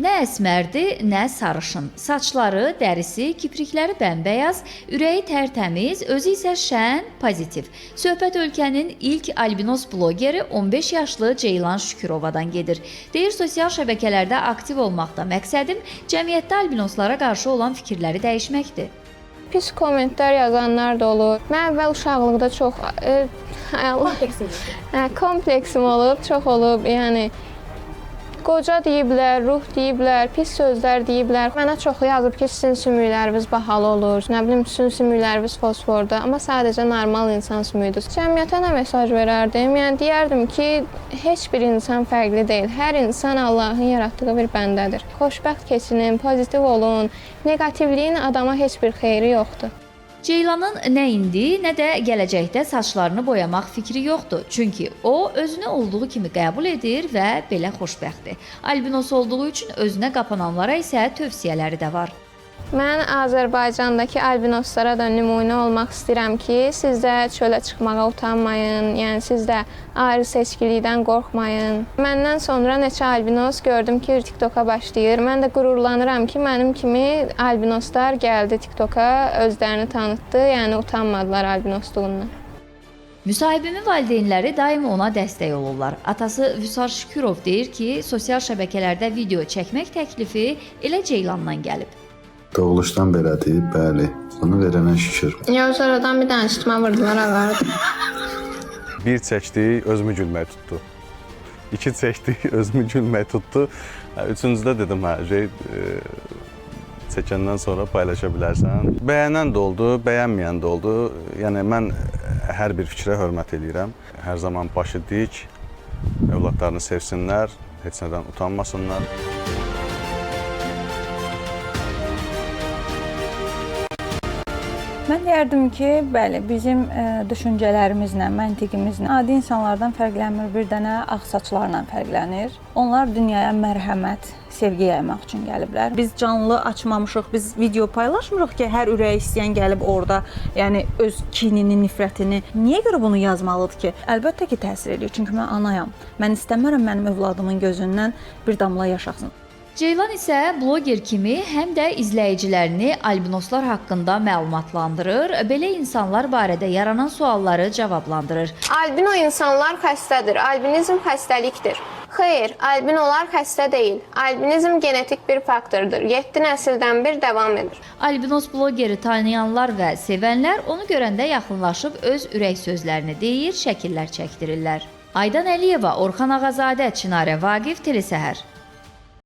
Nə əsmərdir, nə sarışın. Saçları, dərisi, kiprikləri bəmbəyaz, ürəyi tərtəmiz, özü isə şən, pozitiv. Söhbət ölkənin ilk albinos bloqeri 15 yaşlı Ceylan Şükürovadan gedir. Deyir, sosial şəbəkələrdə aktiv olmaqda məqsədim cəmiyyətdə albinoslara qarşı olan fikirləri dəyişməkdir. Pis kommentlər yazanlar da olur. Mən əvvəl uşaqlıqda çox kompleksim olub, çox olub. Yəni qoca deyiblər, ruh deyiblər, pis sözlər deyiblər. Mənə çoxu yazıb ki, sizin sümükləriniz bahalı olur, nə bilim, sizin sümükləriniz fosfordur, amma sadəcə normal insan sümüyüdür. Cəmiyyətə nə mesaj verərdim? Yəni deyərdim ki, heç bir insan fərqli deyil. Hər insan Allahın yaratdığı bir bəndədir. Xoşbəxt keçinin, pozitiv olun. Neqativliyin adama heç bir xeyri yoxdur. Ceylanın nə indi, nə də gələcəkdə saçlarını boyamaq fikri yoxdur. Çünki o, özünü olduğu kimi qəbul edir və belə xoşbəxtdir. Albinos olduğu üçün özünə qapananlara isə tövsiyələri də var. Mən Azərbaycandakı albinoslara da nümunə olmaq istəyirəm ki, siz də çölə çıxmağa utanmayın, yəni siz də ayrı seçkilikdən qorxmayın. Məndən sonra neçə albinos gördüm ki, TikToka başlayır. Mən də qürurlanıram ki, mənim kimi albinoslar gəldi TikToka, özlərini tanıtdı, yəni utanmadılar albinosluğundan. Müsahibimin valideynləri daim ona dəstək olurlar. Atası Vüsal Şükürov deyir ki, sosial şəbəkələrdə video çəkmək təklifi elə Ceylandan gəlib. Doğuluşdan belədir, bəli. Bunu verənə şükür. Ya sonradan bir dənə çıxma vurdular, ağardı. Bir çəkdi, özümü gülmək tutdu. İki çəkdi, özümü gülmək tutdu. Üçüncüdə dedim, çəkəndən sonra paylaşa bilərsən. Bəyənən də oldu, bəyənməyən də oldu. Yəni, mən hər bir fikrə hörmət edirəm. Hər zaman başı dik, övladlarını sevsinlər, heç nədən utanmasınlar. Mən deyərdim ki, bəli, bizim düşüncələrimizlə, məntiqimizlə adi insanlardan fərqlənmir, bir dənə ağ saçlarla fərqlənir. Onlar dünyaya mərhəmət, sevgi yaymaq üçün gəliblər. Biz canlı açmamışıq, biz video paylaşmırıq ki, hər ürəyi istəyən gəlib orada, yəni öz kinini, nifrətini. Niyə görə bunu yazmalıdır ki? Əlbəttə ki, təsir edir, çünki mən anayam. Mən istəmərəm mənim övladımın gözündən bir damla yaş axsın. Ceylan isə bloger kimi həm də izləyicilərini albinoslar haqqında məlumatlandırır, belə insanlar barədə yaranan sualları cavablandırır. Albino insanlar xəstədir, albinizm xəstəlikdir. Xeyr, albinolar xəstə deyil. Albinizm genetik bir faktordur. 7 nəsildən bir davam edir. Albinos blogeri tanıyanlar və sevənlər onu görəndə yaxınlaşıb öz ürək sözlərini deyir, şəkillər çəkdirirlər. Aydan Əliyeva, Orxan Ağazadə, Çinarə Vaqif, Telesəhər.